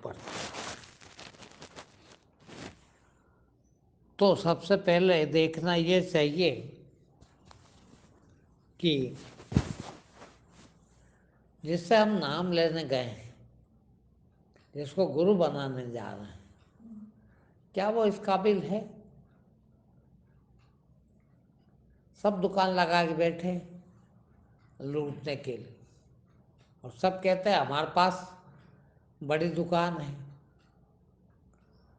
पड़ता है। तो सबसे पहले देखना ये चाहिए कि जिससे हम नाम लेने गए हैं, जिसको गुरु बनाने जा रहे हैं, क्या वो इस काबिल है? सब दुकान लगा के बैठे लूटने के लिए, और सब कहते हैं हमारे पास बड़ी दुकान है,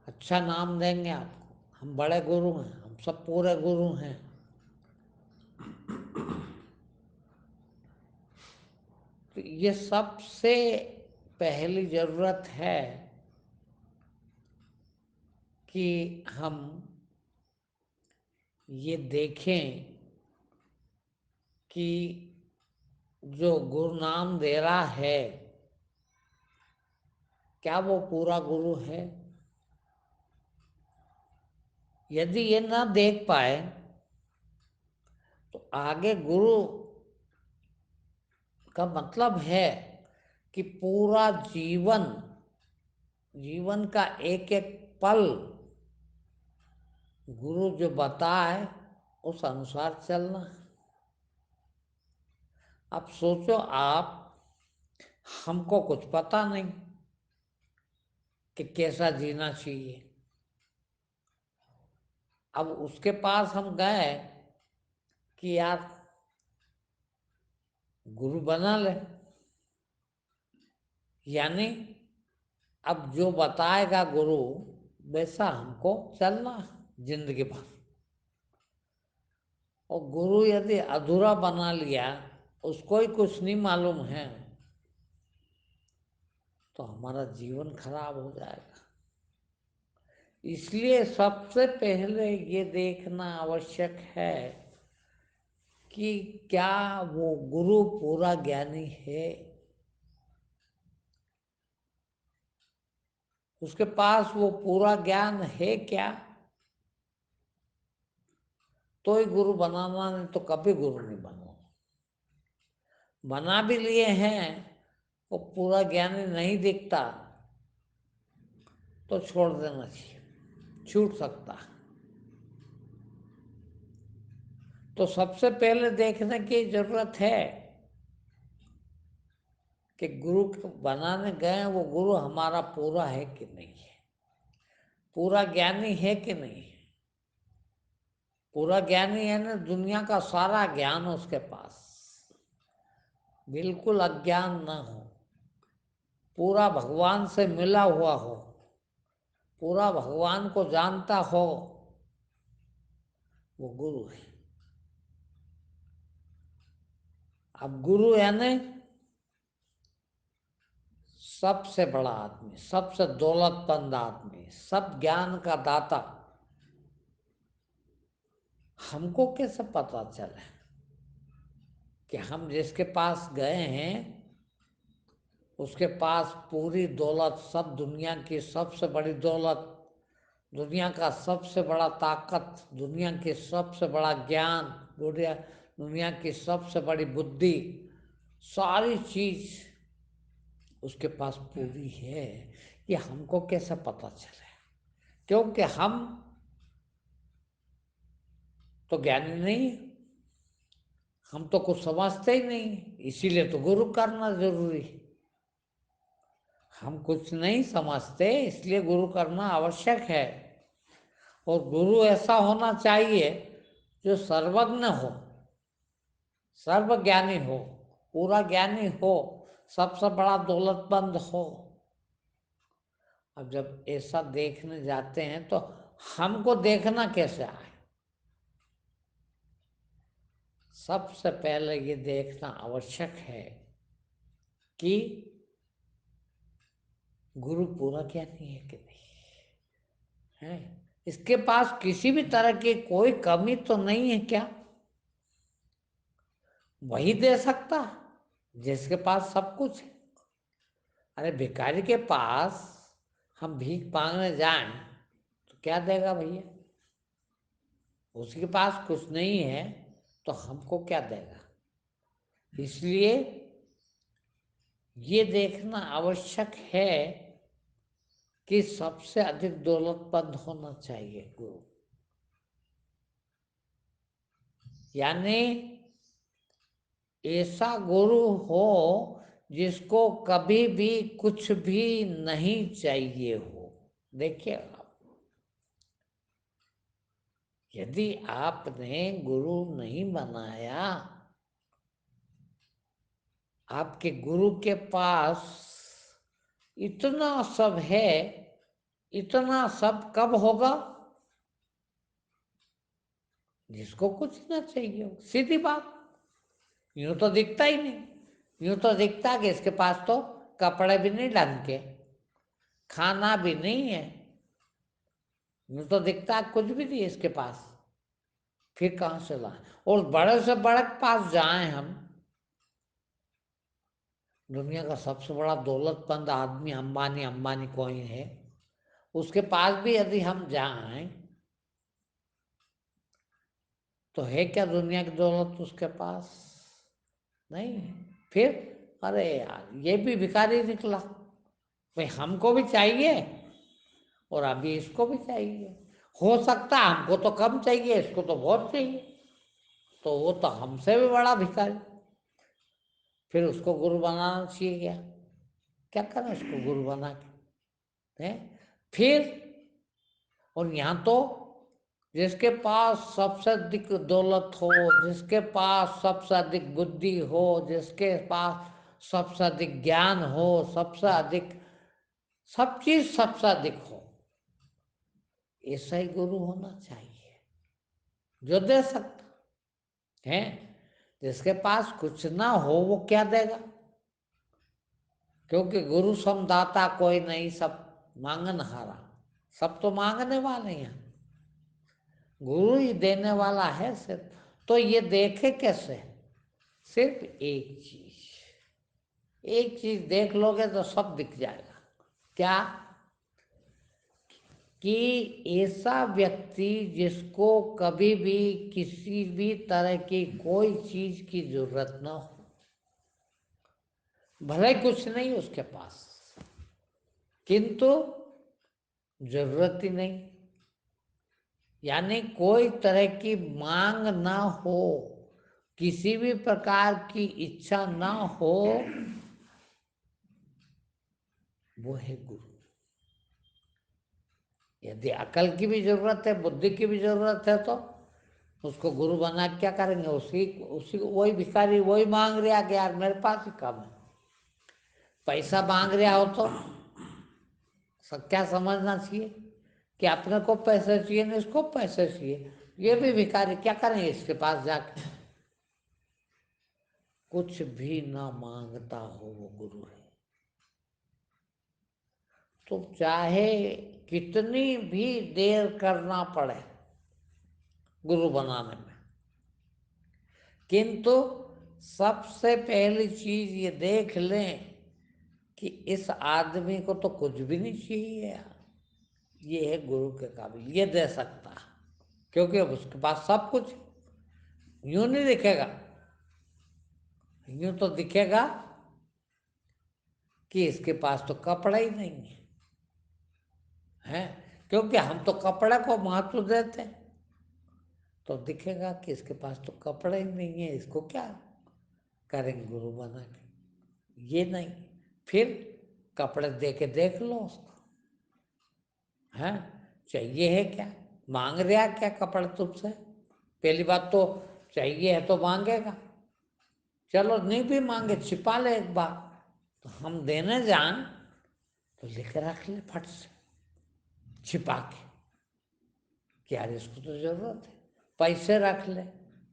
अच्छा नाम देंगे आपको, हम बड़े गुरु हैं, हम सब पूरे गुरु हैं। तो ये सबसे पहली जरूरत है कि हम ये देखें कि जो गुरु नाम दे रहा है, क्या वो पूरा गुरु है? यदि ये ना देख पाए तो आगे गुरु का मतलब है कि पूरा जीवन, जीवन का एक एक पल गुरु जो बताए उस अनुसार चलना। अब सोचो आप, हमको कुछ पता नहीं कि कैसा जीना चाहिए। अब उसके पास हम गए कि यार गुरु बना ले, यानी अब जो बताएगा गुरु वैसा हमको चलना जिंदगी भर। और गुरु यदि अधूरा बना लिया, उसको ही कुछ नहीं मालूम है, तो हमारा जीवन खराब हो जाएगा। इसलिए सबसे पहले ये देखना आवश्यक है कि क्या वो गुरु पूरा ज्ञानी है, उसके पास वो पूरा ज्ञान है क्या? तो ही गुरु बनाना, नहीं तो कभी गुरु नहीं बनो। बना भी लिए हैं, वो पूरा ज्ञानी नहीं दिखता तो छोड़ देना चाहिए, छूट सकता है। तो सबसे पहले देखने की जरूरत है कि गुरु बनाने गए, वो गुरु हमारा पूरा है कि नहीं है, पूरा ज्ञानी है कि नहीं है। पूरा ज्ञानी है ना, दुनिया का सारा ज्ञान उसके पास, बिल्कुल अज्ञान ना हो, पूरा भगवान से मिला हुआ हो, पूरा भगवान को जानता हो, वो गुरु है। अब गुरु यानी सबसे बड़ा आदमी, सबसे दौलतमंद आदमी, सब ज्ञान का दाता। हमको कैसे पता चले कि हम जिसके पास गए हैं उसके पास पूरी दौलत, सब दुनिया की सबसे बड़ी दौलत, दुनिया का सबसे बड़ा ताकत, दुनिया की सबसे बड़ा ज्ञान, दुनिया दुनिया की सबसे बड़ी बुद्धि, सारी चीज उसके पास पूरी है? ये हमको कैसे पता चले? क्योंकि हम तो ज्ञानी नहीं, हम तो कुछ समझते ही नहीं, इसीलिए तो गुरु करना जरूरी है। हम कुछ नहीं समझते इसलिए गुरु करना आवश्यक है। और गुरु ऐसा होना चाहिए जो सर्वज्ञ हो, सर्वज्ञानी हो, पूरा ज्ञानी हो, सबसे बड़ा दौलतमंद हो। अब जब ऐसा देखने जाते हैं तो हमको देखना कैसे आए? सबसे पहले ये देखना आवश्यक है कि गुरु पूरा ज्ञानी है कि नहीं है, इसके पास किसी भी तरह की कोई कमी तो नहीं है क्या? वही दे सकता जिसके पास सब कुछ है। अरे भिखारी के पास हम भीख मांगने जाएं तो क्या देगा भैया? उसके पास कुछ नहीं है तो हमको क्या देगा? इसलिए ये देखना आवश्यक है कि सबसे अधिक दौलतमंद होना चाहिए गुरु, यानी ऐसा गुरु हो जिसको कभी भी कुछ भी नहीं चाहिए हो। देखिए आप, यदि आपने गुरु नहीं बनाया, आपके गुरु के पास इतना सब है, इतना सब कब होगा? जिसको कुछ ना चाहिए हो, सीधी बात। यूं तो दिखता ही नहीं, यूं तो दिखता कि इसके पास तो कपड़े भी नहीं ढंग के, खाना भी नहीं है, यूं तो दिखता कुछ भी नहीं है इसके पास। फिर कहाँ से लाए? और बड़े से बड़े के पास जाएं हम, दुनिया का सबसे बड़ा दौलतमंद आदमी अंबानी, अंबानी कोई है, उसके पास भी यदि हम जाएं तो है क्या दुनिया की दौलत उसके पास? नहीं है। फिर अरे यार, ये भी भिखारी निकला भाई, हमको भी चाहिए और अभी इसको भी चाहिए। हो सकता है हमको तो कम चाहिए, इसको तो बहुत चाहिए, तो वो तो हमसे भी बड़ा भिखारी। फिर उसको गुरु बनाना चाहिए क्या? क्या करें उसको गुरु बना के है? फिर और यहाँ तो जिसके पास सबसे अधिक दौलत हो, जिसके पास सबसे अधिक बुद्धि हो, जिसके पास सबसे अधिक ज्ञान हो, सबसे अधिक सब चीज सबसे अधिक हो, ऐसा ही गुरु होना चाहिए जो दे सकता है। जिसके पास कुछ ना हो वो क्या देगा? क्योंकि गुरु समदाता कोई नहीं, सब मांगन हारा, सब तो मांगने वाले हैं, गुरु ही देने वाला है सिर्फ। तो ये देखे कैसे? सिर्फ एक चीज देख लोगे तो सब दिख जाएगा। क्या? कि ऐसा व्यक्ति जिसको कभी भी किसी भी तरह की कोई चीज की जरूरत ना हो, भले कुछ नहीं उसके पास, किंतु जरूरत ही नहीं, यानी कोई तरह की मांग ना हो, किसी भी प्रकार की इच्छा ना हो, वो है गुरु। यदि अकल की भी जरूरत है, बुद्धि की भी जरूरत है, तो उसको गुरु बना के क्या करेंगे? उसी उसी वही भिखारी वही मांग रहा कि यार मेरे पास ही कम है। पैसा मांग रहा हो तो क्या समझना चाहिए कि अपने को पैसे चाहिए ना, इसको पैसे चाहिए। ये भी भिखारी क्या करेंगे इसके पास जाके? कुछ भी ना मांगता हो वो गुरु है। तो चाहे कितनी भी देर करना पड़े गुरु बनाने में, किंतु सबसे पहली चीज ये देख लें कि इस आदमी को तो कुछ भी नहीं चाहिए यार, ये है गुरु के काबिल, ये दे सकता है। क्योंकि अब उसके पास सब कुछ, यूं नहीं दिखेगा, यूं तो दिखेगा कि इसके पास तो कपड़ा ही नहीं है, हैं? क्योंकि हम तो कपड़े को महत्व देते हैं, तो दिखेगा कि इसके पास तो कपड़ा ही नहीं है, इसको क्या करेंगे गुरु बना के? ये नहीं। फिर कपड़े दे के देख लो उसको, है चाहिए है क्या? मांग रहा क्या कपड़े तुमसे? पहली बात तो चाहिए है तो मांगेगा, चलो नहीं भी मांगे छिपा ले एक बार, तो हम देने जाएं तो लेकर रख ले फट से छिपा के कि यार इसको तो जरूरत है, पैसे रख ले,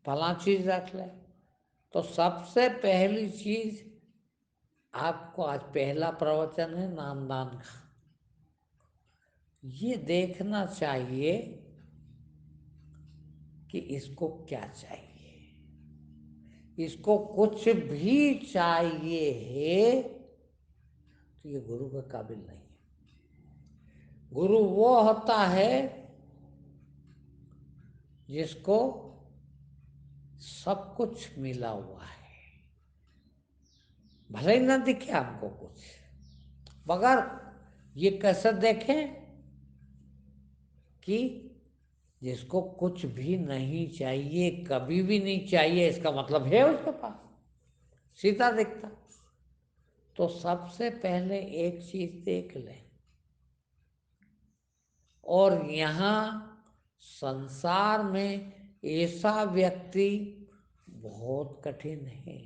फला चीज रख ले। तो सबसे पहली चीज, आपको आज पहला प्रवचन है नामदान का, ये देखना चाहिए कि इसको क्या चाहिए। इसको कुछ भी चाहिए है तो ये गुरु के काबिल नहीं है। गुरु वो होता है जिसको सब कुछ मिला हुआ है, भले ही ना दिखे हमको कुछ, मगर ये कैसे देखें कि जिसको कुछ भी नहीं चाहिए, कभी भी नहीं चाहिए, इसका मतलब है उसके पास, सीधा दिखता। तो सबसे पहले एक चीज देख ले, और यहाँ संसार में ऐसा व्यक्ति बहुत कठिन है।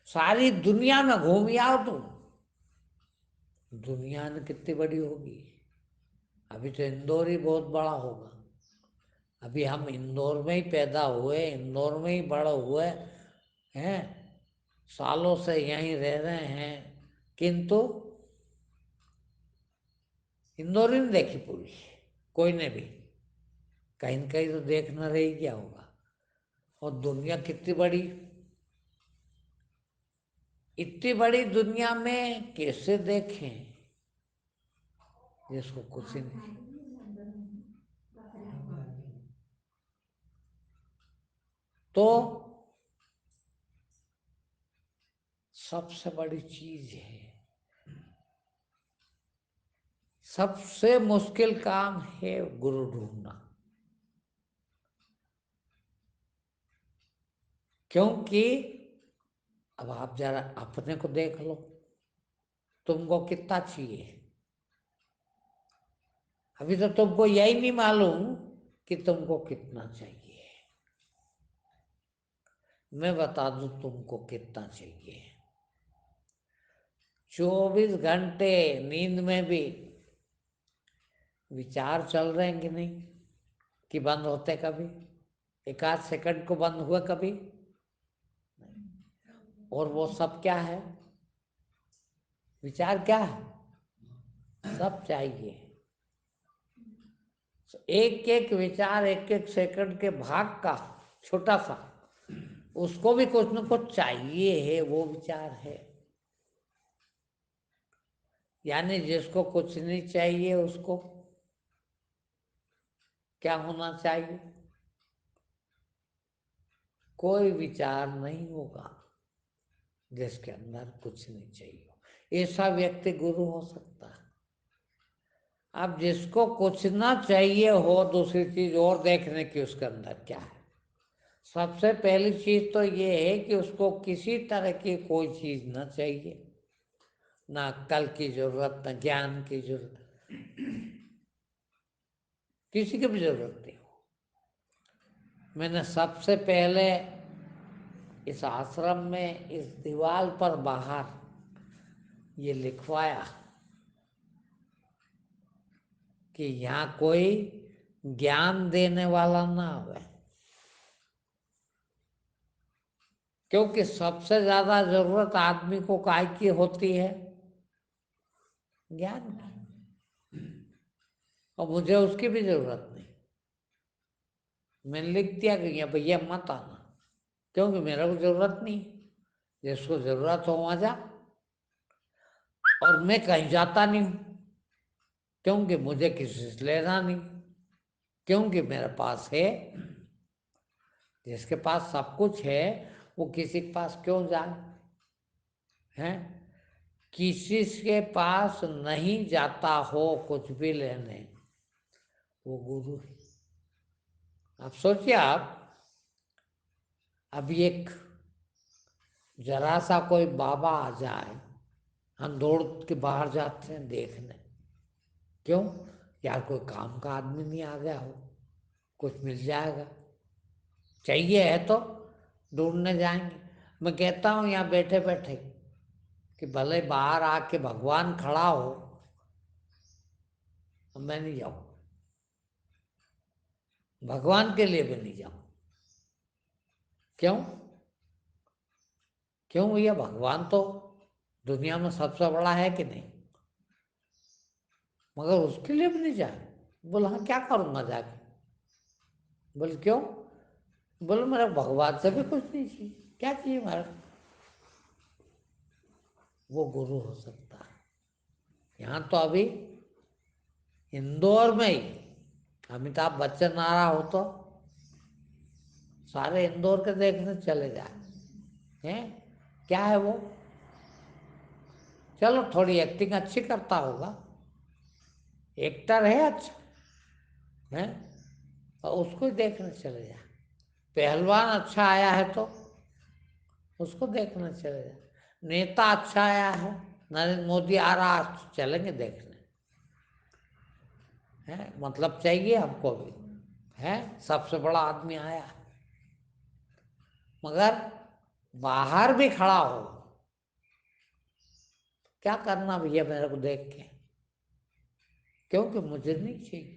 सारी दुनिया में घूम आओ तुम, दुनिया ने कितनी बड़ी होगी। अभी तो इंदौर ही बहुत बड़ा होगा। अभी हम इंदौर में ही पैदा हुए, इंदौर में ही बड़े हुए हैं, सालों से यहीं रह रहे हैं, किंतु इंदौर ही नहीं देखी पूरी, कोई ने भी। कहीं न कहीं तो देखना रही क्या होगा। और दुनिया कितनी बड़ी, इतनी बड़ी दुनिया में कैसे देखें जिसको कुछ ही नहीं। तो सबसे बड़ी चीज है, सबसे मुश्किल काम है गुरु ढूंढना। क्योंकि अब आप जरा अपने को देख लो, तुमको कितना चाहिए। अभी तो तुमको यही नहीं मालूम कि तुमको कितना चाहिए। मैं बता दूं तुमको कितना चाहिए। 24 घंटे नींद में भी विचार चल रहे हैं कि नहीं, कि बंद होते कभी, एक आध सेकंड को बंद हुआ कभी। और वो सब क्या है, विचार क्या है, सब चाहिए। एक एक विचार, एक एक सेकंड के भाग का छोटा सा, उसको भी कुछ न कुछ चाहिए है, वो विचार है। यानी जिसको कुछ नहीं चाहिए उसको क्या होना चाहिए, कोई विचार नहीं होगा जिसके अंदर कुछ नहीं चाहिए। ऐसा व्यक्ति गुरु हो सकता है। अब जिसको कुछ ना चाहिए हो, दूसरी चीज और देखने की उसके अंदर क्या है। सबसे पहली चीज तो ये है कि उसको किसी तरह की कोई चीज ना चाहिए, ना अक्ल की जरूरत, ना ज्ञान की जरूरत, किसी की भी जरूरत नहीं हो। मैंने सबसे पहले इस आश्रम में इस दीवार पर बाहर ये लिखवाया कि यहाँ कोई ज्ञान देने वाला ना आवे, क्योंकि सबसे ज्यादा जरूरत आदमी को काय की होती है, ज्ञान की। और मुझे उसकी भी जरूरत नहीं। मैंने लिख दिया कि यहाँ भैया मत आना, क्योंकि मेरा को जरूरत नहीं। जिसको जरूरत हो वहां जा। और मैं कहीं जाता नहीं हूँ, क्योंकि मुझे किसी से लेना नहीं, क्योंकि मेरे पास है। जिसके पास सब कुछ है वो किसी के पास क्यों जाए, हैं? किसी के पास नहीं जाता हो कुछ भी लेने, वो गुरु है। आप सोचिए, आप अभी एक जरा सा कोई बाबा आ जाए, हम दौड़ के बाहर जाते हैं देखने। क्यों? यार कोई काम का आदमी नहीं आ गया हो, कुछ मिल जाएगा, चाहिए है तो ढूंढने जाएंगे। मैं कहता हूँ यहाँ बैठे बैठे कि भले बाहर आके भगवान खड़ा हो, मैं नहीं जाऊँ, भगवान के लिए भी नहीं जाऊँ। क्यों? क्यों भैया, भगवान तो दुनिया में सबसे बड़ा है कि नहीं, मगर उसके लिए भी नहीं जाए। बोला हाँ क्या करूँगा जाके। बोले क्यों? बोले मेरा भगवान से भी कुछ नहीं चाहिए, क्या चाहिए मेरा। वो गुरु हो सकता है। यहाँ तो अभी इंदौर में ही अमिताभ बच्चन आ रहा हो तो सारे इंदौर के देखने चले जाए हैं। क्या है वो, चलो थोड़ी एक्टिंग अच्छी करता होगा, एक्टर है अच्छा है, और उसको ही देखने चले जा। पहलवान अच्छा आया है तो उसको देखने चले जा। नेता अच्छा आया है, नरेंद्र मोदी आ रहा है तो चलेंगे देखने, है मतलब चाहिए हमको भी, है सबसे बड़ा आदमी आया है। मगर बाहर भी खड़ा हो, क्या करना भैया मेरे को देख के, क्योंकि मुझे नहीं चाहिए।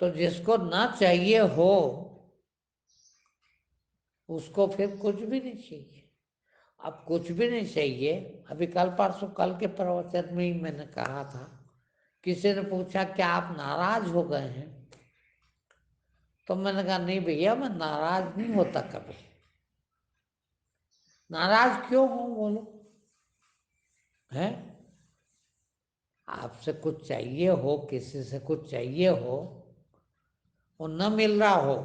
तो जिसको ना चाहिए हो उसको फिर कुछ भी नहीं चाहिए। अब कुछ भी नहीं चाहिए, अभी कल परसों कल के प्रवचन में ही मैंने कहा था, किसी ने पूछा क्या आप नाराज हो गए हैं, तो मैंने कहा नहीं भैया मैं नाराज नहीं होता कभी। नाराज क्यों हूं बोलो, है आपसे कुछ चाहिए हो, किसी से कुछ चाहिए हो, वो न मिल रहा हो,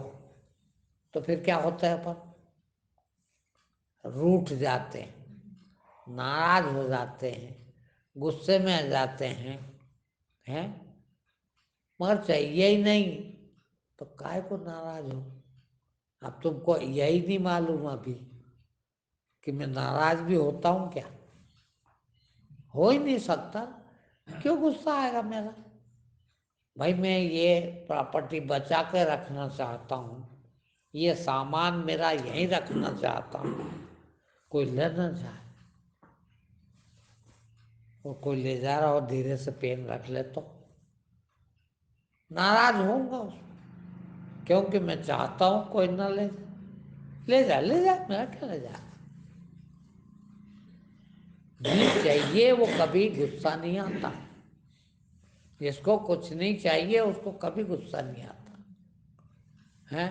तो फिर क्या होता है, अपन रूठ जाते हैं, नाराज हो जाते हैं, गुस्से में आ जाते हैं। मगर चाहिए ही नहीं तो काय को नाराज हो। अब तुमको यही नहीं मालूम अभी कि मैं नाराज भी होता हूं क्या, हो ही नहीं सकता। क्यों गुस्सा आएगा मेरा, भाई मैं ये प्रॉपर्टी बचा के रखना चाहता हूँ, ये सामान मेरा यहीं रखना चाहता हूँ, कोई लेना चाहे, और कोई ले जा रहा हो धीरे से पेन रख ले तो नाराज होऊंगा उसमें, क्योंकि मैं चाहता हूं कोई ना ले जाए। ले जा मेरा क्या ले जा, नहीं चाहिए वो कभी गुस्सा नहीं आता। जिसको कुछ नहीं चाहिए उसको कभी गुस्सा नहीं आता है,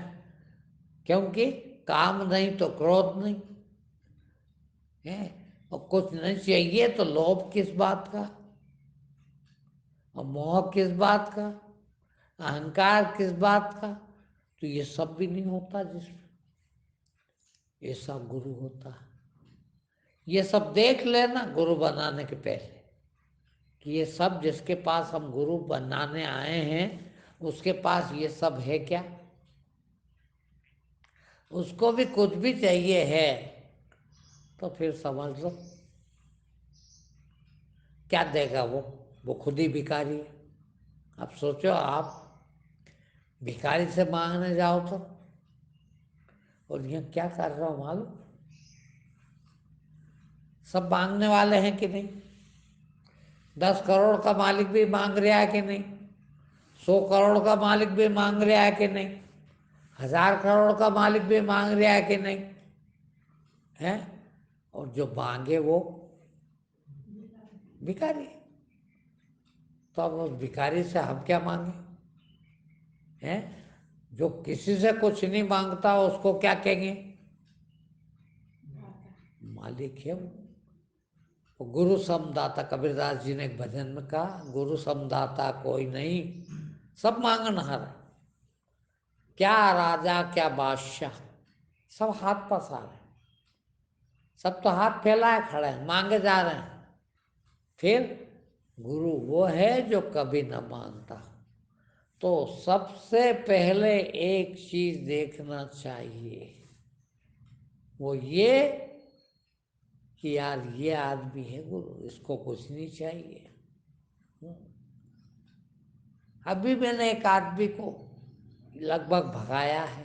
क्योंकि काम नहीं तो क्रोध नहीं है, और कुछ नहीं चाहिए तो लोभ किस बात का, और मोह किस बात का, अहंकार किस बात का, तो ये सब भी नहीं होता जिसमें, ये सब गुरु होता है। ये सब देख लेना गुरु बनाने के पहले, कि ये सब जिसके पास हम गुरु बनाने आए हैं उसके पास ये सब है क्या, उसको भी कुछ भी चाहिए है तो फिर समझ लो क्या देगा वो खुद ही भिखारी है। अब सोचो आप भिखारी से मांगने जाओ तो, और यहाँ क्या कर रहा हूं मालूम, सब मांगने वाले हैं कि नहीं, 10 करोड़ का मालिक भी मांग रहा है कि नहीं, 100 करोड़ का मालिक भी मांग रहा है कि नहीं, 1000 करोड़ का मालिक भी मांग रहा है कि नहीं, है, और जो मांगे वो भिखारी। तो अब उस भिखारी से हम क्या मांगे, हैं, जो किसी से कुछ नहीं मांगता उसको क्या कहेंगे, मालिक है वो। तो गुरु समदाता, कबीरदास जी ने एक भजन में कहा, गुरु समदाता कोई नहीं, सब मांगनहार है, क्या राजा क्या बादशाह, सब हाथ पसार है, सब तो हाथ फैलाए खड़े हैं, मांगे जा रहे हैं। फिर गुरु वो है जो कभी न मांगता। तो सबसे पहले एक चीज देखना चाहिए, वो ये कि यार ये आदमी है गुरु, इसको कुछ नहीं चाहिए। अभी मैंने एक आदमी को लगभग भगाया है,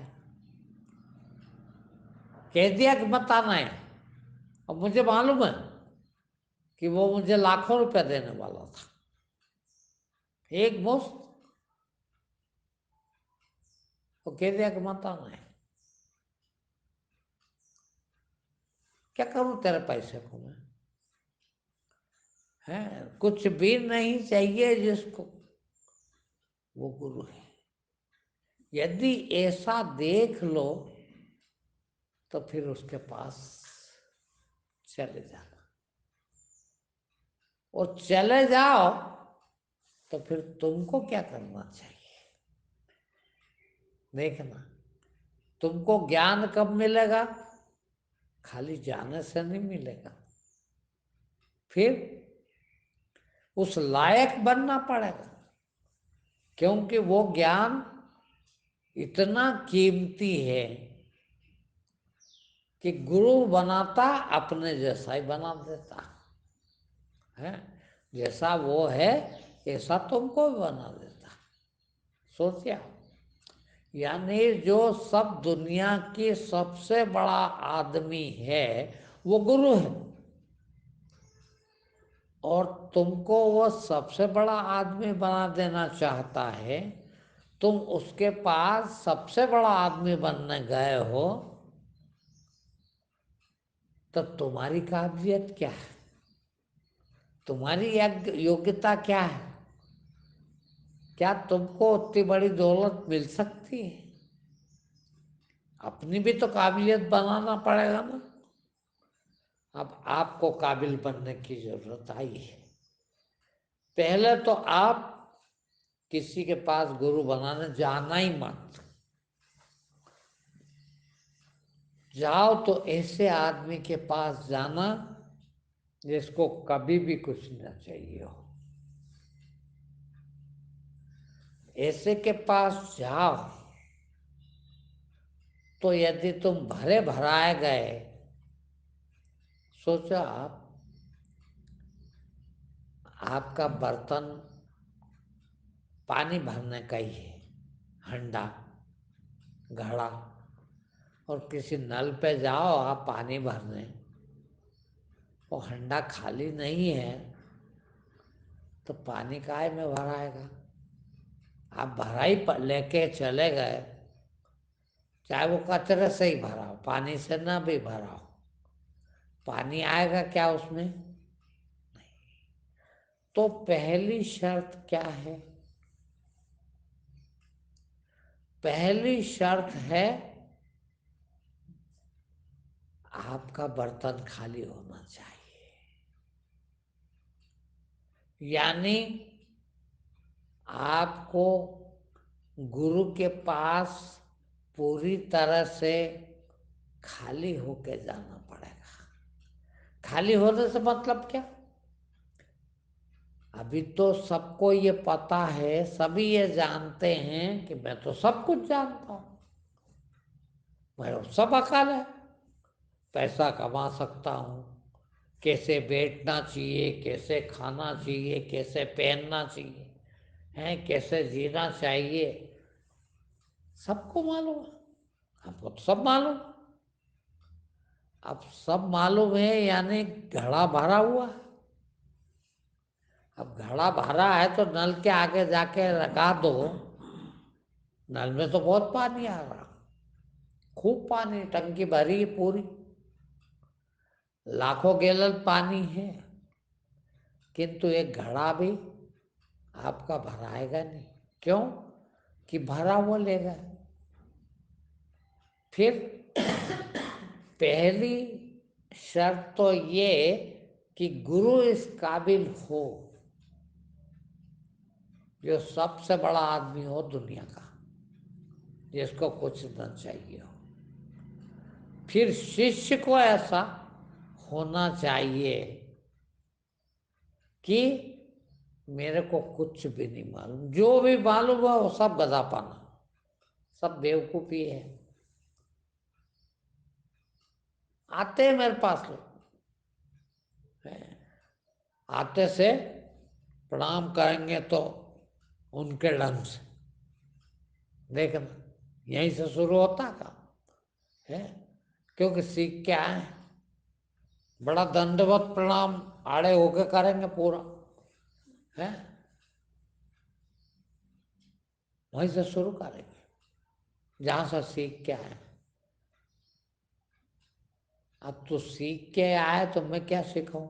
कह दिया कि मत आना है, और मुझे मालूम है कि वो मुझे लाखों रुपया देने वाला था, एक मुश्त, वो कह दिया कि मत आना है। क्या करूं तेरे पैसे को मैं, है कुछ भी नहीं चाहिए जिसको, वो गुरु है। यदि ऐसा देख लो तो फिर उसके पास चले जाना, और चले जाओ तो फिर तुमको क्या करना चाहिए, देखना तुमको ज्ञान कब मिलेगा, खाली जाने से नहीं मिलेगा, फिर उस लायक बनना पड़ेगा, क्योंकि वो ज्ञान इतना कीमती है कि गुरु बनाता अपने जैसा ही बना देता है। जैसा वो है ऐसा तुमको भी बना देता। सोचिए, यानी जो सब दुनिया की सबसे बड़ा आदमी है वो गुरु है, और तुमको वो सबसे बड़ा आदमी बना देना चाहता है। तुम उसके पास सबसे बड़ा आदमी बनने गए हो, तो तुम्हारी काबिलियत क्या है, तुम्हारी योग्यता क्या है? क्या तुमको उतनी बड़ी दौलत मिल सकती है? अपनी भी तो काबिलियत बनाना पड़ेगा ना। अब आपको काबिल बनने की जरूरत आई है। पहले तो आप किसी के पास गुरु बनाने जाना ही मत। जाओ तो ऐसे आदमी के पास जाना जिसको कभी भी कुछ न चाहिए हो। ऐसे के पास जाओ तो यदि तुम भरे भराए गए, सोचो आपका बर्तन पानी भरने का ही है, हंडा घड़ा, और किसी नल पे जाओ आप पानी भरने, वो हंडा खाली नहीं है तो पानी काहे में भराएगा? आप भराई लेके चले गए, चाहे वो कचरे से ही भरा हो, पानी से ना भी भरा हो, पानी आएगा क्या उसमें? तो पहली शर्त क्या है? पहली शर्त है आपका बर्तन खाली होना चाहिए। यानी आपको गुरु के पास पूरी तरह से खाली होके जाना पड़ेगा। खाली होने से मतलब क्या? अभी तो सबको ये पता है, सभी ये जानते हैं कि मैं तो सब कुछ जानता हूं, मेरा सब अकल है, पैसा कमा सकता हूँ, कैसे बैठना चाहिए, कैसे खाना चाहिए, कैसे पहनना चाहिए, हैं कैसे जीना चाहिए, सबको मालूम है। आपको तो सब मालूम। अब सब मालूम है यानी घड़ा भरा हुआ है। अब घड़ा भरा है तो नल के आगे जाके लगा दो, नल में तो बहुत पानी आ रहा, खूब पानी, टंकी भरी है पूरी, लाखों गैलन पानी है, किंतु एक घड़ा भी आपका भराएगा नहीं। क्यों? कि भरा हुआ लेगा। फिर पहली शर्त तो ये कि गुरु इस काबिल हो, जो सबसे बड़ा आदमी हो दुनिया का, जिसको कुछ न चाहिए हो। फिर शिष्य को ऐसा होना चाहिए कि मेरे को कुछ भी नहीं मालूम, जो भी मालूम है वो सब गधापाना, सब बेवकूफी है। आते हैं मेरे पास लोग, आते से प्रणाम करेंगे तो उनके ढंग से, देखना यहीं से शुरू होता का है। क्योंकि सीख के आए, बड़ा दंडवत प्रणाम आड़े होके करेंगे पूरा, है वहीं से शुरू करेंगे जहां से सीख के आए। अब तो सीख के आए तो मैं क्या सिखाऊं?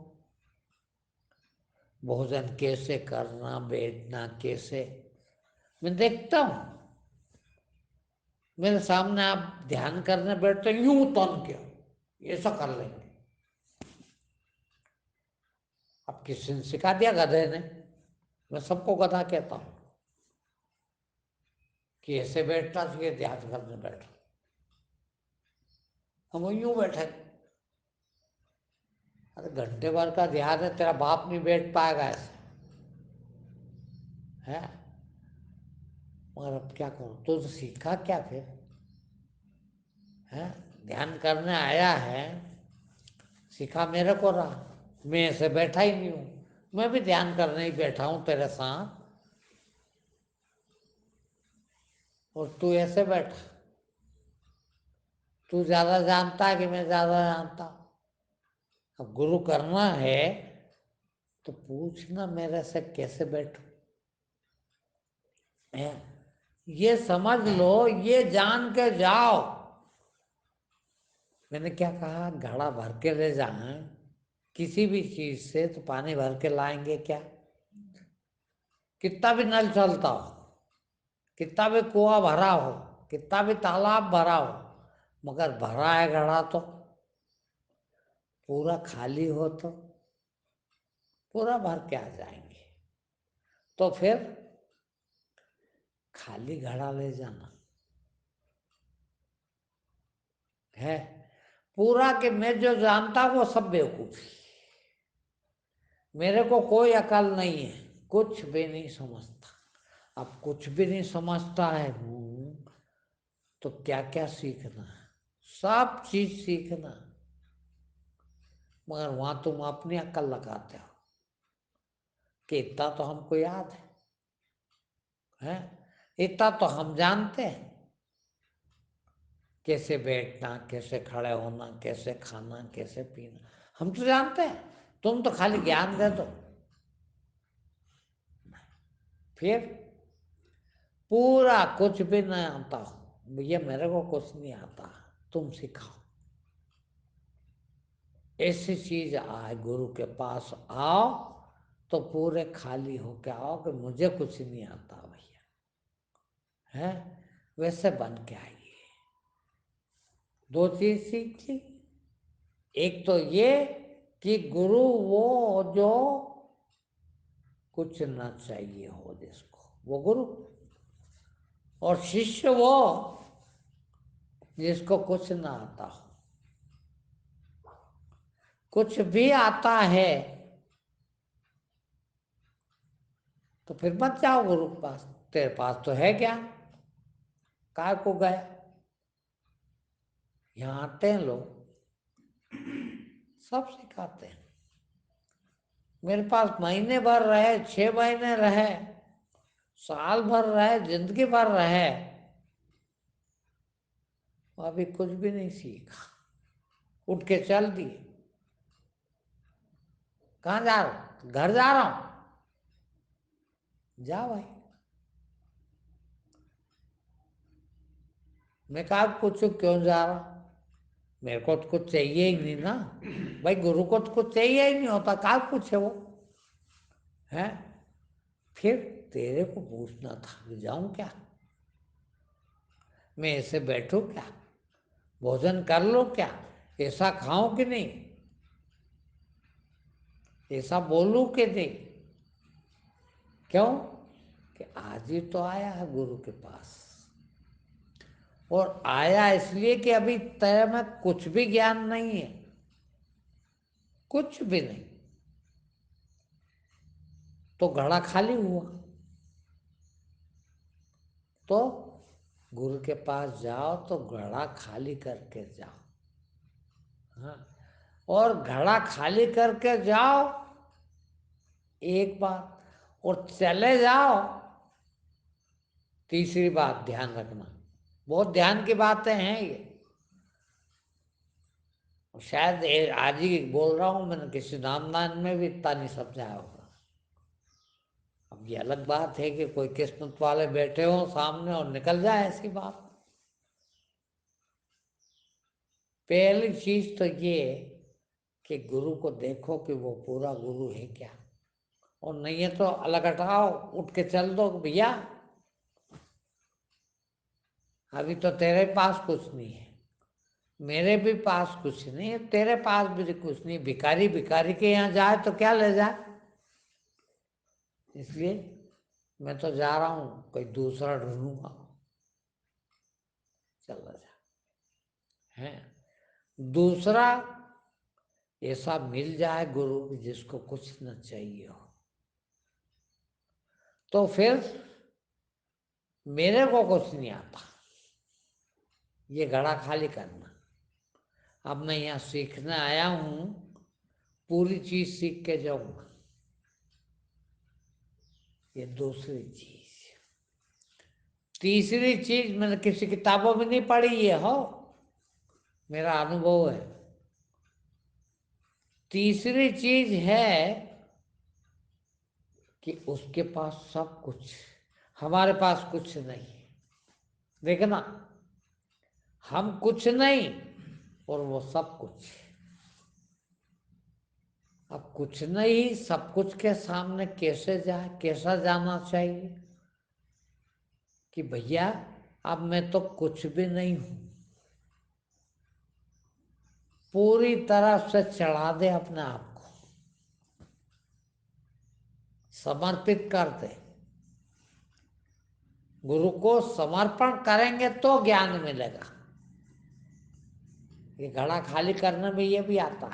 भोजन कैसे करना, बैठना कैसे, मैं देखता हूं। मेरे सामने आप ध्यान करने बैठते यूं तन के ऐसा कर लेंगे। अब किसी ने सिखा दिया गधे ने, मैं सबको गधा कहता हूं कि ऐसे बैठना चाहिए, ध्यान करने बैठो, हम यूं बैठे, अरे घंटे भर का ध्यान है, तेरा बाप नहीं बैठ पाएगा ऐसे, है। मगर अब क्या करूं, तो सीखा क्या फिर, है। ध्यान करने आया है, सीखा मेरे को रहा, मैं ऐसे बैठा ही नहीं हूं। मैं भी ध्यान करने ही बैठा हूं तेरे साथ, और तू ऐसे बैठा। तू ज्यादा जानता है कि मैं ज्यादा जानता हूं? अब गुरु करना है तो पूछना मेरे से कैसे बैठूं, है। ये समझ लो, ये जान के जाओ। मैंने क्या कहा, घड़ा भर के ले जाए किसी भी चीज से, तो पानी भर के लाएंगे क्या? कितना भी नल चलता हो, कितना भी कुआं भरा हो, कितना भी तालाब भरा हो, मगर भरा है घड़ा तो, पूरा खाली हो तो पूरा भर के आ जाएंगे। तो फिर खाली घड़ा ले जाना है। पूरा कि मैं जो जानता हूं वो सब बेवकूफी, मेरे को कोई अकल नहीं है, कुछ भी नहीं समझता। अब कुछ भी नहीं समझता है तो क्या क्या सीखना है, सब चीज सीखना। मगर वहां तुम अपनी अकल लगाते हो कि इतना तो हमको याद है, इतना तो हम जानते हैं, कैसे बैठना, कैसे खड़े होना, कैसे खाना, कैसे पीना, हम तो जानते हैं। तुम तो खाली ज्ञान दे दो। फिर पूरा कुछ भी नहीं आता हो भैया, मेरे को कुछ नहीं आता, तुम सिखाओ। ऐसी चीज आए, गुरु के पास आओ तो पूरे खाली होके आओ कि मुझे कुछ नहीं आता भैया, है। वैसे बन के आइए। दो चीज सीख ली। एक तो ये कि गुरु वो जो कुछ ना चाहिए हो जिसको, वो गुरु। और शिष्य वो जिसको कुछ ना आता हो। कुछ भी आता है तो फिर मत जाओ गुरु के पास, तेरे पास तो है ज्ञान, काय को गया। यहाँ आते हैं लोग, सब सिखाते हैं। मेरे पास महीने भर रहे, 6 महीने रहे, साल भर रहे, जिंदगी भर रहे, अभी कुछ भी नहीं सीखा, उठ के चल दिए। कहाँ जा रहा हूं? घर जा रहा हूं। जा भाई। मैं कहा पूछू क्यों जा रहा हूं? मेरे को तो कुछ चाहिए ही नहीं ना भाई, गुरु को तो कुछ चाहिए ही नहीं होता, कहा पूछे वो, है। फिर तेरे को पूछना था कि जाऊं क्या, मैं ऐसे बैठूं क्या, भोजन कर लो क्या, ऐसा खाऊं कि नहीं, ऐसा बोलूं कि नहीं। क्यों? कि आज ही तो आया है गुरु के पास, और आया इसलिए कि अभी तेरे में कुछ भी ज्ञान नहीं है, कुछ भी नहीं, तो घड़ा खाली हुआ। तो गुरु के पास जाओ तो घड़ा खाली करके जाओ, हाँ। और घड़ा खाली करके जाओ एक बात, और चले जाओ तीसरी बात, ध्यान रखना। बहुत ध्यान की बातें हैं ये, शायद आज ही बोल रहा हूं, मैंने किसी नामदान में भी इतना नहीं समझाया होगा। अब ये अलग बात है कि कोई किस्मत वाले बैठे हो सामने और निकल जाए ऐसी बात। पहली चीज तो ये कि गुरु को देखो कि वो पूरा गुरु है क्या, और नहीं है तो अलग हटाओ, उठ के चल दो कि भैया अभी तो तेरे पास कुछ नहीं है, मेरे भी पास कुछ नहीं है, तेरे पास भी कुछ नहीं, भिखारी भिखारी के यहाँ जाए तो क्या ले जाए। इसलिए मैं तो जा रहा हूं, कोई दूसरा ढूंढूंगा, चला जा, है। दूसरा ऐसा मिल जाए गुरु जिसको कुछ न चाहिए हो, तो फिर मेरे को कुछ नहीं आता ये घड़ा खाली करना। अब मैं यहाँ सीखने आया हूँ, पूरी चीज सीख के जाऊंगा। ये दूसरी चीज। तीसरी चीज मैंने किसी किताबों में नहीं पढ़ी, ये हो मेरा अनुभव है। तीसरी चीज है कि उसके पास सब कुछ, हमारे पास कुछ नहीं। देखना, हम कुछ नहीं और वो सब कुछ। अब कुछ नहीं सब कुछ के सामने कैसे जाए, कैसा जाना चाहिए कि भैया अब मैं तो कुछ भी नहीं हूं, पूरी तरह से चढ़ा दे अपने आप को, समर्पित कर दे। गुरु को समर्पण करेंगे तो ज्ञान मिलेगा। ये घड़ा खाली करने में ये भी आता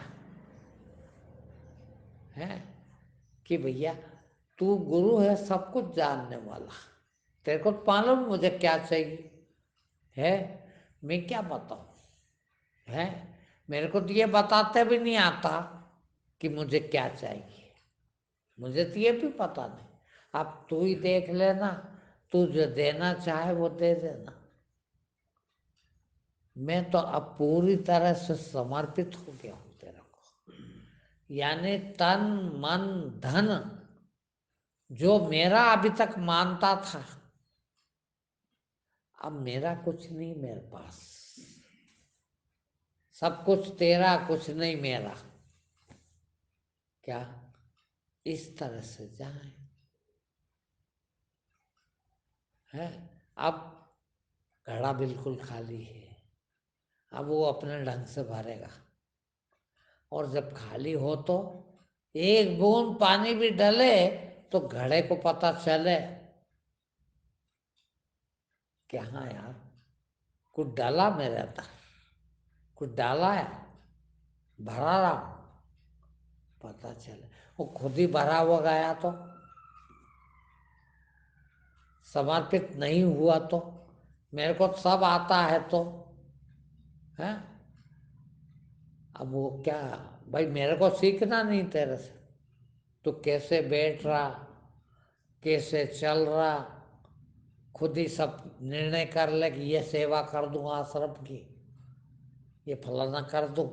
है कि भैया तू गुरु है, सब कुछ जानने वाला, तेरे को तो मालूम मुझे क्या चाहिए है, मैं क्या बताऊं है। मेरे को तो ये बताते भी नहीं आता कि मुझे क्या चाहिए, मुझे तो ये भी पता नहीं। अब तू ही देख लेना, तू जो देना चाहे वो दे देना। मैं तो अब पूरी तरह से समर्पित हो गया हूं तेरे को, यानी तन मन धन जो मेरा अभी तक मानता था, अब मेरा कुछ नहीं मेरे पास, सब कुछ तेरा कुछ नहीं मेरा। क्या इस तरह से जाए है। अब घड़ा बिल्कुल खाली है, अब वो अपने ढंग से भरेगा। और जब खाली हो तो एक बूंद पानी भी डले तो घड़े को पता चले कि हाँ यार कुछ डाला मेरे अंदर, कुछ डाला है, भरा रहा हूं, पता चले। वो खुद ही भरा हुआ गया तो, समर्पित नहीं हुआ तो, मेरे को सब आता है तो है। अब वो क्या, भाई मेरे को सीखना नहीं तेरे से, तू कैसे बैठ रहा, कैसे चल रहा, खुद ही सब निर्णय कर ले कि ये सेवा कर दूं आश्रम की, ये फलाना कर दूं,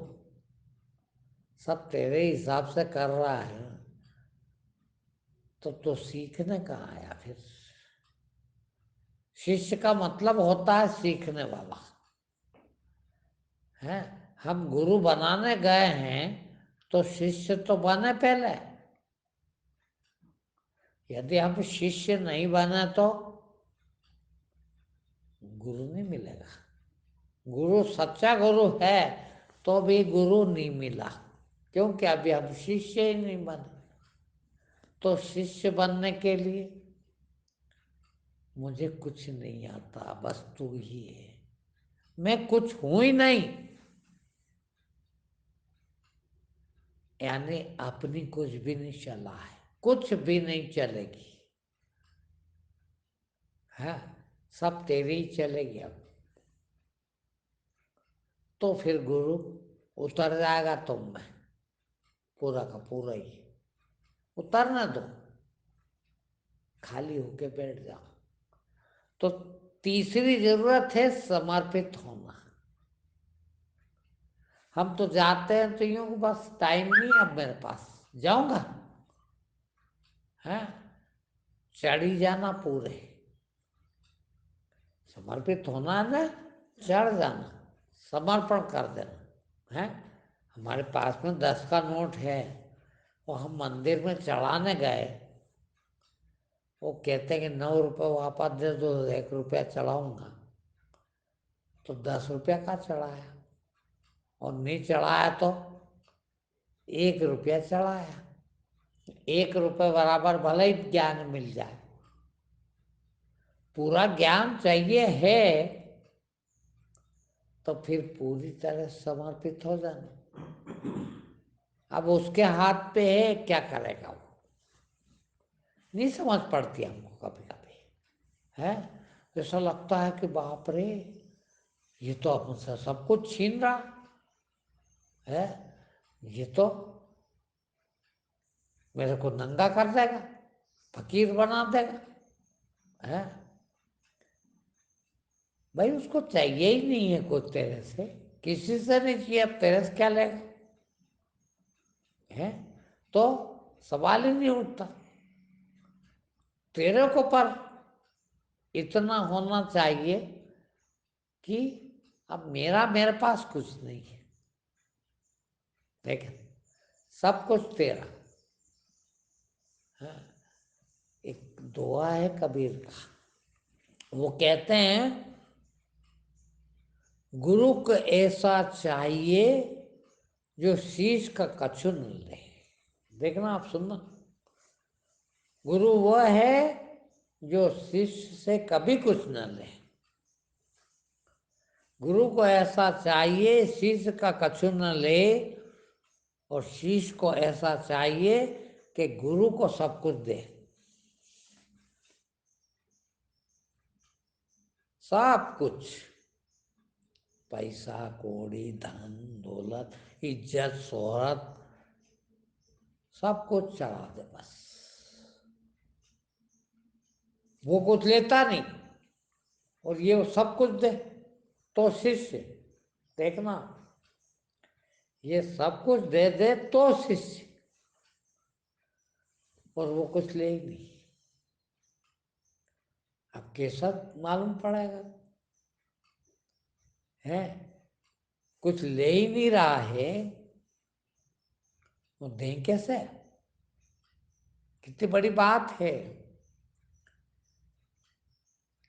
सब तेरे हिसाब से कर रहा है, तो सीखने कहाँ आया फिर। शिष्य का मतलब होता है सीखने वाला है। हम गुरु बनाने गए हैं तो शिष्य तो बने पहले। यदि हम शिष्य नहीं बने तो गुरु नहीं मिलेगा। गुरु सच्चा गुरु है तो भी गुरु नहीं मिला, क्योंकि अभी हम शिष्य ही नहीं बने। तो शिष्य बनने के लिए मुझे कुछ नहीं आता, बस तू ही है, मैं कुछ हूं ही नहीं, यानी अपनी कुछ भी नहीं चला है, कुछ भी नहीं चलेगी है, सब तेरी ही चलेगी। अब तो फिर गुरु उतर जाएगा तुम में, पूरा का पूरा ही उतरना दो, खाली होके बैठ जाओ। तो तीसरी जरूरत है समर्पित होना। हम तो जाते हैं तो यूं बस टाइम नहीं अब मेरे पास, जाऊंगा है, चढ़ी जाना पूरे, समर्पित होना है ना, चढ़ जाना, समर्पण कर देना है। हमारे पास में 10 का नोट है, वो हम मंदिर में चढ़ाने गए, वो कहते हैं कि 9 रुपये वापस दे दो, 1 रुपया चढ़ाऊंगा, तो 10 रुपया का चढ़ाया, और नहीं चढ़ाया तो 1 रुपया चढ़ाया। 1 रुपये बराबर भले ही ज्ञान मिल जाए, पूरा ज्ञान चाहिए है तो फिर पूरी तरह समर्पित हो जाना। अब उसके हाथ पे है, क्या करेगा वो? नहीं समझ पड़ती हमको कभी कभी, है। ऐसा लगता है कि बाप रे, ये तो हमसे सब कुछ छीन रहा है, ये तो मेरे को नंगा कर देगा, फकीर बना देगा, है। भाई उसको चाहिए ही नहीं है कुछ तेरे से, किसी से नहीं चाहिए, अब तेरे से क्या लेगा, है। तो सवाल ही नहीं उठता तेरे को, पर इतना होना चाहिए कि अब मेरे पास कुछ नहीं है, देख, सब कुछ तेरा। हाँ, एक दुआ है कबीर का, वो कहते हैं, गुरु को ऐसा चाहिए जो शीश का कछु न ले। देखना, आप सुनना, गुरु वह है जो शिष्य से कभी कुछ न ले। गुरु को ऐसा चाहिए शिष्य का कछु न ले, और शिष्य को ऐसा चाहिए कि गुरु को सब कुछ दे, सब कुछ, पैसा कौड़ी धन दौलत इज्जत शोहरत सब कुछ चढ़ा दे बस, वो कुछ लेता नहीं और ये सब कुछ दे। तो शिष्य, देखना, ये सब कुछ दे दे तो शिष्य, और वो कुछ ले ही नहीं। अब कैसा मालूम पड़ेगा, है। कुछ ले ही नहीं रहा है, वो दें कैसे? कितनी बड़ी बात है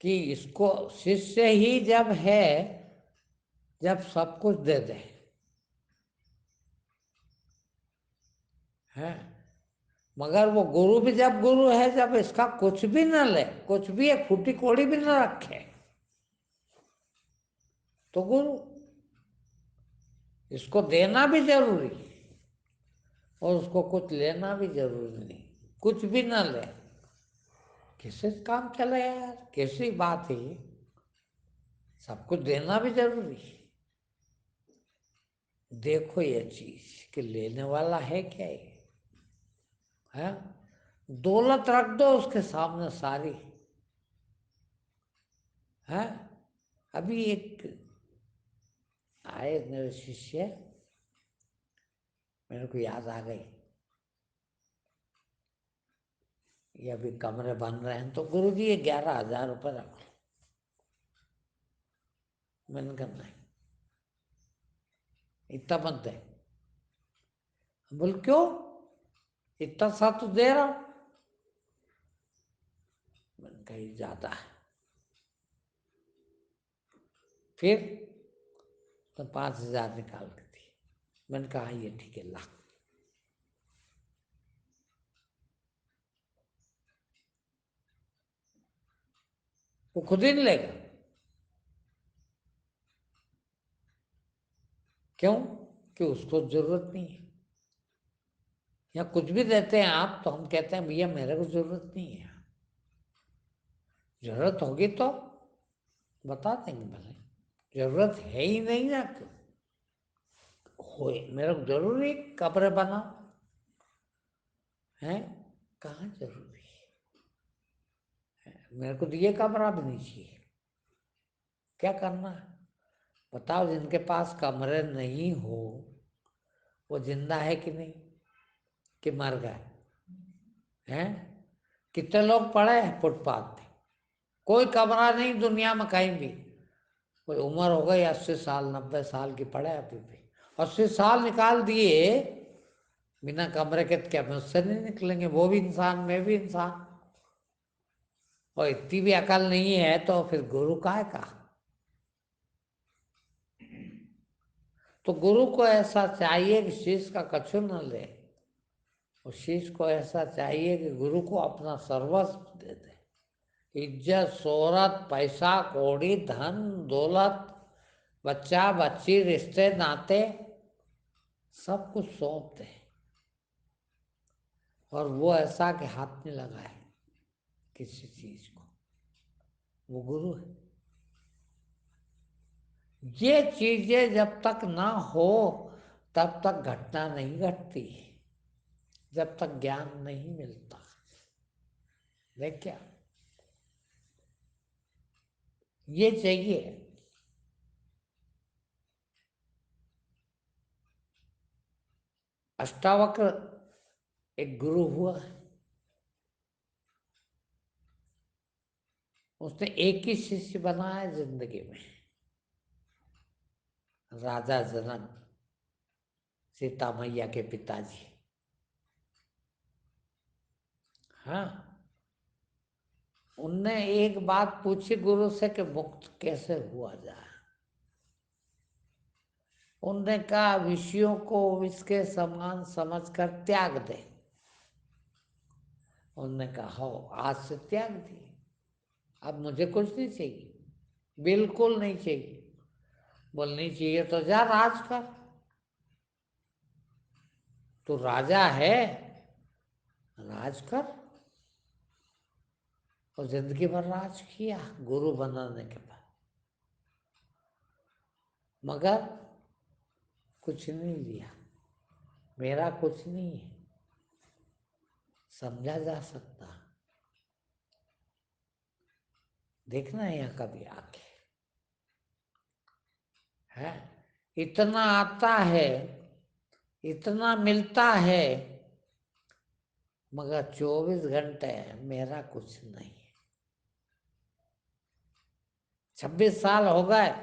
कि इसको शिष्य ही जब है, जब सब कुछ दे दे, है। मगर वो गुरु भी जब गुरु है, जब इसका कुछ भी न ले, कुछ भी एक फूटी कोड़ी भी न रखे, तो गुरु, इसको देना भी जरूरी और उसको कुछ लेना भी जरूरी नहीं, कुछ भी न ले, कैसे काम चले यार, कैसी बात है ये? सब कुछ देना भी जरूरी। देखो ये चीज कि लेने वाला है क्या ये, है। दौलत रख दो उसके सामने सारी, है। अभी एक आए मेरे शिष्य, मेरे को याद आ गई, ये अभी कमरे बन रहे हैं, तो गुरु जी ये 11,000 रुपये रख लो। मैंने कहा नहीं, इतना मत दे। बोल क्यों, इतना सा तो दे रहा हूं। मैंने कहा ये ज्यादा है। फिर तो 5,000 निकाल के दी। मैंने कहा ये ठीक है, ला। वो खुद ही नहीं लेगा। क्यों? कि उसको जरूरत नहीं है। या कुछ भी देते हैं आप, तो हम कहते हैं भैया मेरे को जरूरत नहीं है, जरूरत होगी तो बता देंगे भले, जरूरत है ही नहीं ना, हो मेरे को जरूरी कपड़े बनाओ, है। कहाँ जरूरी है, मेरे को तो ये कमरा भी नहीं चाहिए, क्या करना है बताओ। जिनके पास कमरे नहीं हो, वो जिंदा है कि नहीं, कि मर गए, हैं। कितने लोग पड़े हैं फुटपाथ पे, कोई कमरा नहीं दुनिया में कहीं भी। कोई उम्र हो गई 80 साल 90 साल की, पड़े अभी भी। 80 साल निकाल दिए बिना कमरे के, क्या मुझसे नहीं निकलेंगे? वो भी इंसान, मैं भी इंसान, और इतनी भी अकल नहीं है तो फिर गुरु काहे का? तो गुरु को ऐसा चाहिए कि शिष्य का कछु न ले, और शिष्य को ऐसा चाहिए कि गुरु को अपना सर्वस्व दे दे, इज्जत शोहरत पैसा कौड़ी धन दौलत बच्चा बच्ची रिश्ते नाते सब कुछ सौंप दे, और वो ऐसा कि हाथ नहीं लगाए किसी चीज को, वो गुरु है। ये चीजें जब तक ना हो तब तक घटना नहीं घटती, जब तक ज्ञान नहीं मिलता। देख क्या, ये चाहिए। अष्टावक्र एक गुरु हुआ, उसने एक ही शिष्य बनाया जिंदगी में, राजा जनक, सीता मैया के पिताजी। हाँ, उनने एक बात पूछी गुरु से कि मुक्त कैसे हुआ जाए। उनने कहा विषयों को इसके समान समझकर त्याग दे। उनने कहा हो, आज से त्याग दिए, अब मुझे कुछ नहीं चाहिए, बिल्कुल नहीं चाहिए। बोलनी चाहिए तो जा राज कर, तू राजा है, राज कर। और जिंदगी भर राज किया गुरु बनाने के बाद, मगर कुछ नहीं लिया। मेरा कुछ नहीं है, समझा जा सकता। देखना है यहाँ कभी आके, है इतना आता है, इतना मिलता है, मगर 24 घंटे मेरा कुछ नहीं है। 26 साल हो गए,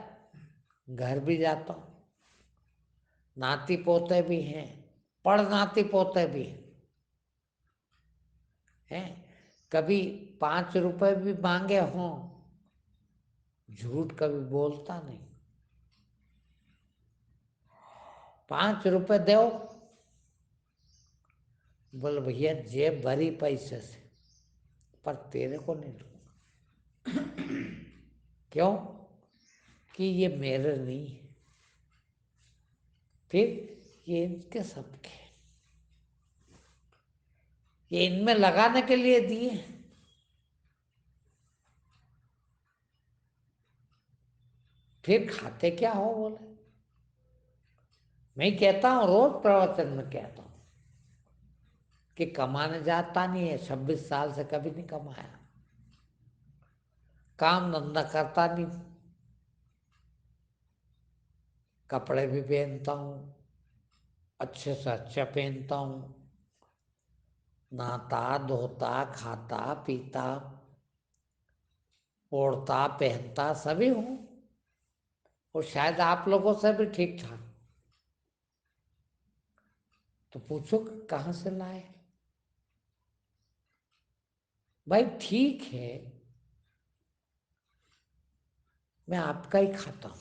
घर भी जाता हूँ, नाती पोते भी हैं, पड़ नाती पोते भी हैं। कभी 5 रुपए भी मांगे हों, झूठ कभी बोलता नहीं। 5 रुपए दो, बोल भैया जेब भरी पैसे से, पर तेरे को नहीं दूंगा। क्यों? कि ये मेरे नहीं है। फिर ये इनके सबके, ये इनमें लगाने के लिए दिए। फिर खाते क्या हो? बोले मैं कहता हूँ, रोज प्रवचन में कहता हूँ कि कमाने जाता नहीं है, 26 साल से कभी नहीं कमाया, काम धंधा करता नहीं, कपड़े भी पहनता हूँ, अच्छे से अच्छा पहनता हूँ, नहाता धोता खाता पीता ओढ़ता पहनता सभी हूँ, और शायद आप लोगों से भी ठीक ठाक। तो पूछो कहाँ से लाए? भाई ठीक है, मैं आपका ही खाता हूं,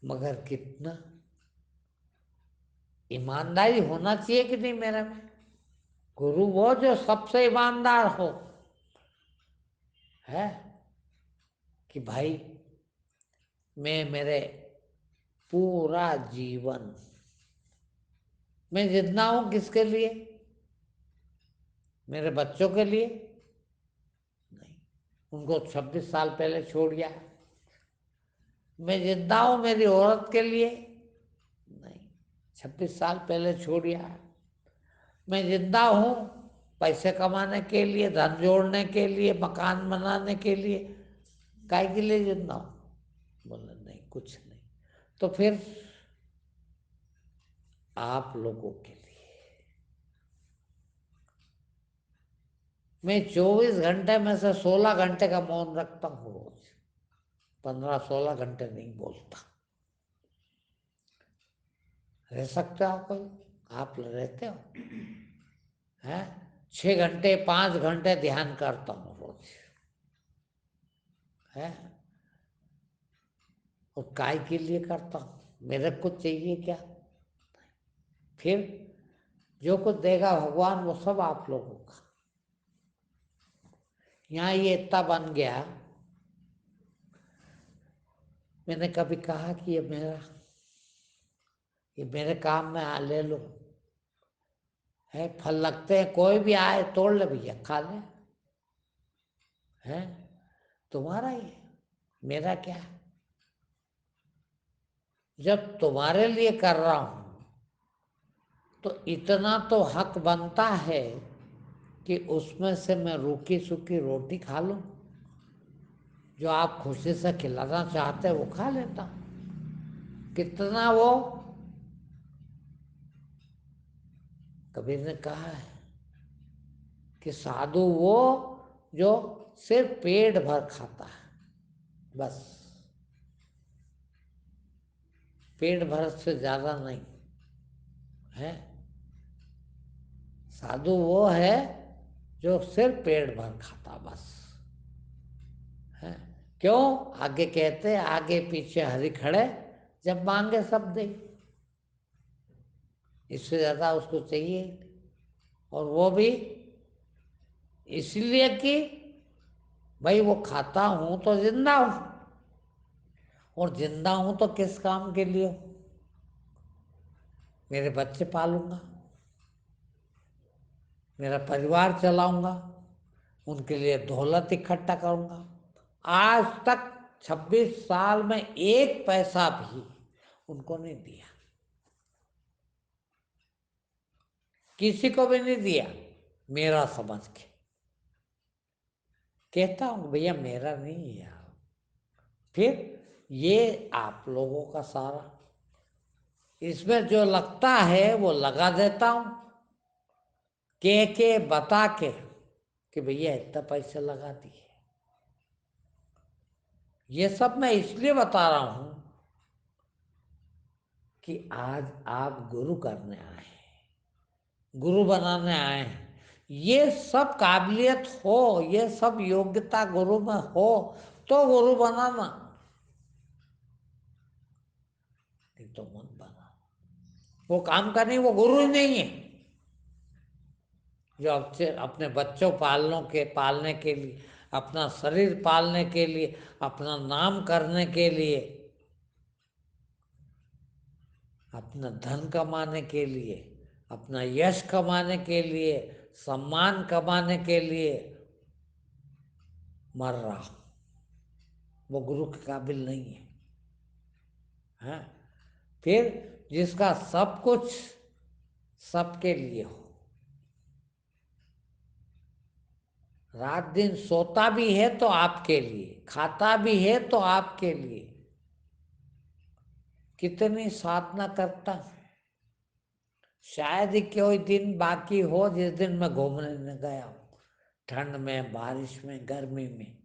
मगर कितना ईमानदारी होना चाहिए कि नहीं मेरे में। गुरु वो जो सबसे ईमानदार हो, है कि भाई मैं मेरे पूरा जीवन मैं जितना हूं किसके लिए? मेरे बच्चों के लिए नहीं, उनको 26 साल पहले छोड़ गया। मैं जिंदा हूं मेरी औरत के लिए नहीं, 26 साल पहले छोड़ गया। मैं जिंदा हूं पैसे कमाने के लिए, धन जोड़ने के लिए, मकान बनाने के लिए। काय के लिए जिंदा हूं? बोले नहीं, कुछ नहीं। तो फिर आप लोगों के लिए मैं 24 घंटे में से 16 घंटे का मौन रखता हूँ रोज, 15-16 घंटे नहीं बोलता। रह सकते हो आप? कोई आप रहते हो? हैं? 6 घंटे 5 घंटे ध्यान करता हूँ रोज, है। और काय के लिए करता हूँ? मेरे को चाहिए क्या? फिर जो कुछ देगा भगवान वो सब आप लोगों का। यहाँ ये इतना बन गया, मैंने कभी कहा कि ये मेरा, ये मेरे काम में ले लो, है, फल लगते हैं, कोई भी आए तोड़ ले भैया, खा ले, है तुम्हारा ही है, मेरा क्या है। जब तुम्हारे लिए कर रहा हूं तो इतना तो हक बनता है कि उसमें से मैं रूखी सूखी रोटी खा लूं, जो आप खुशी से खिलाना चाहते हैं वो खा लेता हूं। कितना वो, कबीर ने कहा है कि साधु वो जो सिर्फ पेट भर खाता है, बस पेट भर से ज्यादा नहीं है। साधु वो है जो सिर्फ पेट भर खाता, बस है। क्यों? आगे कहते आगे पीछे हरि खड़े, जब मांगे सब दे, इससे ज्यादा उसको चाहिए। और वो भी इसलिए कि भाई वो खाता हूं तो जिंदा हूं, और जिंदा हूं तो किस काम के लिए हूं? मेरे बच्चे पालूंगा, मेरा परिवार चलाऊंगा, उनके लिए दौलत इकट्ठा करूंगा। आज तक 26 साल में एक पैसा भी उनको नहीं दिया, किसी को भी नहीं दिया, मेरा समझ के कहता हूं भैया मेरा नहीं है। फिर ये आप लोगों का सारा, इसमें जो लगता है वो लगा देता हूं, के बता के कि भैया इतना पैसे लगा दिए। ये सब मैं इसलिए बता रहा हूं कि आज आप गुरु करने आए हैं, गुरु बनाने आए हैं। ये सब काबिलियत हो, ये सब योग्यता गुरु में हो तो गुरु बनाना, नहीं तो मत बना। वो काम का नहीं, वो गुरु ही नहीं है। जो अपने बच्चों पालने के लिए, अपना शरीर पालने के लिए, अपना नाम करने के लिए, अपना धन कमाने के लिए, अपना यश कमाने के लिए, सम्मान कमाने के लिए मर रहा हूं, वो गुरु के काबिल नहीं है, हैं? फिर जिसका सब कुछ सबके लिए हो, रात दिन सोता भी है तो आपके लिए, खाता भी है तो आपके लिए, कितनी साधना करता। शायद ही कोई दिन बाकी हो जिस दिन मैं घूमने न गया हूं, ठंड में, बारिश में, गर्मी में।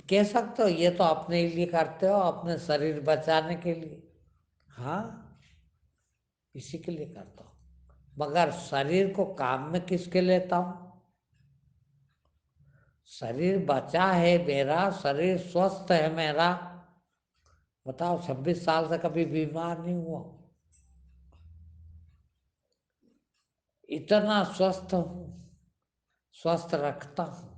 कह सकते हो ये तो अपने लिए करते हो, अपने शरीर बचाने के लिए। हाँ, इसी के लिए करता हूं, मगर शरीर को काम में किसके लेता हूं? शरीर बचा है मेरा, शरीर स्वस्थ है मेरा। बताओ, 26 साल से कभी बीमार नहीं हुआ, इतना स्वस्थ हूं, स्वस्थ रखता हूं,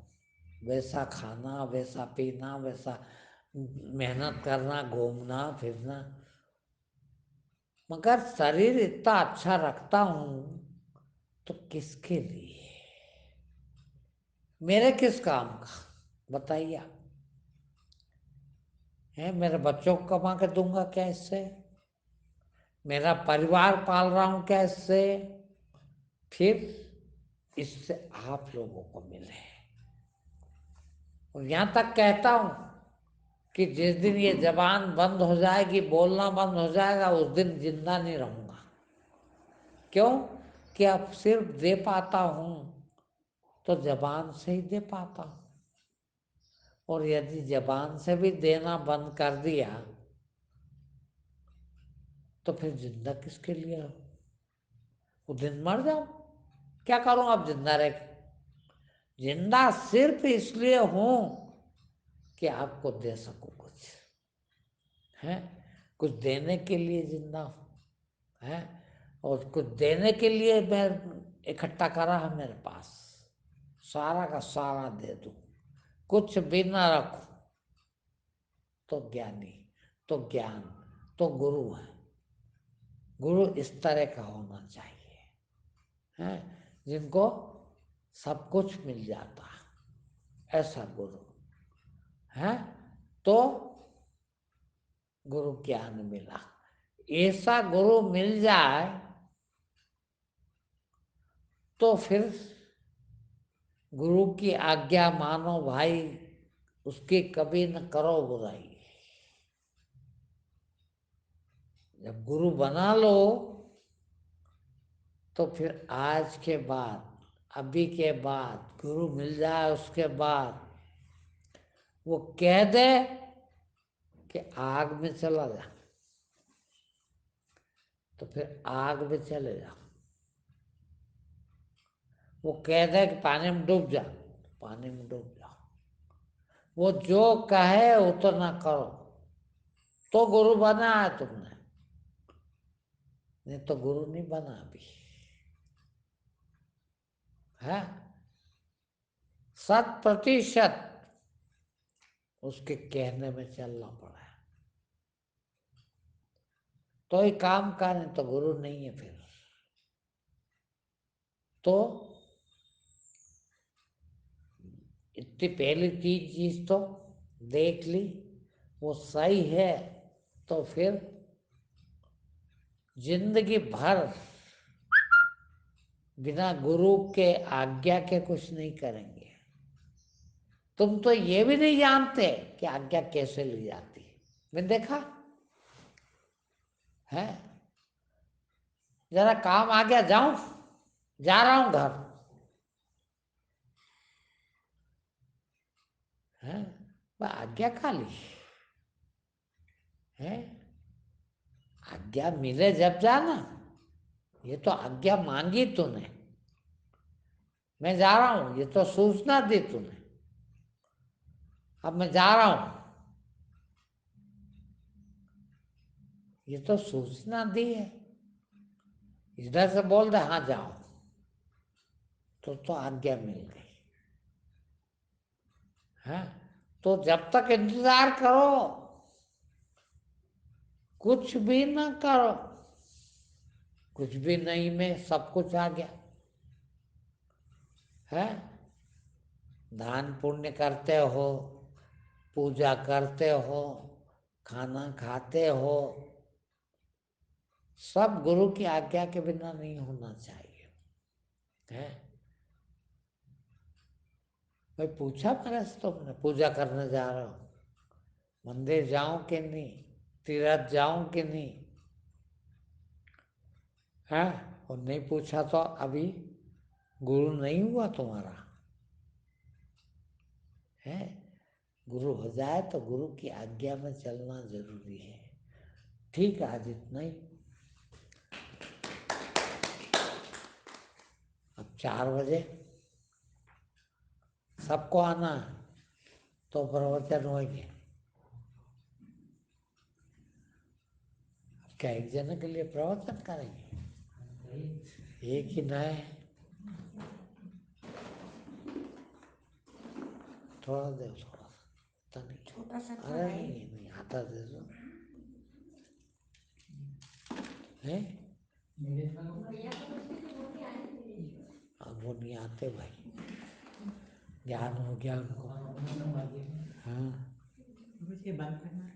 वैसा खाना, वैसा पीना, वैसा मेहनत करना, घूमना फिरना, मगर शरीर इतना अच्छा रखता हूं तो किसके लिए? मेरे किस काम का? बताइए आप। है, मेरे बच्चों को कमा के दूंगा क्या इससे? मेरा परिवार पाल रहा हूं क्या इससे? फिर इससे आप लोगों को मिले। और यहां तक कहता हूं कि जिस दिन ये जबान बंद हो जाएगी, बोलना बंद हो जाएगा, उस दिन जिंदा नहीं रहूंगा। क्यों? कि अब सिर्फ दे पाता हूं तो जबान से ही दे पाता हूं, और यदि जबान से भी देना बंद कर दिया तो फिर जिंदा किसके लिए रहूं? वो दिन मर जाऊं, क्या करूं अब जिंदा रह के? जिंदा सिर्फ इसलिए हूं कि आपको दे सकूं कुछ, है, कुछ देने के लिए जिंदा हूं, है। और कुछ देने के लिए मैं इकट्ठा करा है मेरे पास, सारा का सारा दे दूं, कुछ भी ना रखूं, तो ज्ञानी, तो ज्ञान, तो गुरु है। गुरु इस तरह का होना चाहिए। है, जिनको सब कुछ मिल जाता, ऐसा गुरु है। तो गुरु ज्ञान मिला, ऐसा गुरु मिल जाए तो फिर गुरु की आज्ञा मानो भाई, उसकी कभी न करो बुराई। जब गुरु बना लो तो फिर आज के बाद, अभी के बाद गुरु मिल जाए, उसके बाद वो कह दे कि आग में चला जा, तो फिर आग में चले जाओ। वो कह दे कि पानी में डूब जा, पानी में डूब जाओ। वो जो कहे उतना करो, तो गुरु बना है तुमने, नहीं तो गुरु नहीं बना अभी है। 100% उसके कहने में चलना पड़ा है, तो ही काम का, नहीं तो गुरु नहीं है फिर। तो इतनी पहली चीज तो देख ली, वो सही है, तो फिर जिंदगी भर बिना गुरु के आज्ञा के कुछ नहीं करेंगे। तुम तो ये भी नहीं जानते कि आज्ञा कैसे ली जाती है। मैंने देखा है, जरा काम आ गया, जाऊं, जा रहा हूं घर है, वह आज्ञा खा ली है। आज्ञा मिले जब जाना, ये तो आज्ञा मांगी तूने, मैं जा रहा हूं, ये तो सूचना दी तूने, अब मैं जा रहा हूं, ये तो सूचना दी है। इधर से बोल दे हाँ जाओ, तो आज्ञा मिल गई है। तो जब तक इंतजार करो, कुछ भी ना करो, कुछ भी नहीं में सब कुछ आ गया है। दान पुण्य करते हो, पूजा करते हो, खाना खाते हो, सब गुरु की आज्ञा के बिना नहीं होना चाहिए है। भाई पूछा मेरे से, तुमने पूजा करने जा रहे हो, मंदिर जाऊं कि नहीं, तीर्थ जाऊं कि नहीं है, और नहीं पूछा तो अभी गुरु नहीं हुआ तुम्हारा है। गुरु हो जाए तो गुरु की आज्ञा में चलना जरूरी है। ठीक है, आज इतना ही। अब 4 बजे सबको आना है, तो प्रवचन होंगे। क्या एक जने के लिए प्रवचन करेंगे? एक ही ना है, थोड़ा दे, थोड़ा सा, इतना नहीं, छोटा सा अरे नहीं नहीं, आधा दे दो है। अब वो नहीं आते भाई, ज्ञान हो गया उनको। हाँ, मुझे बंद करना है।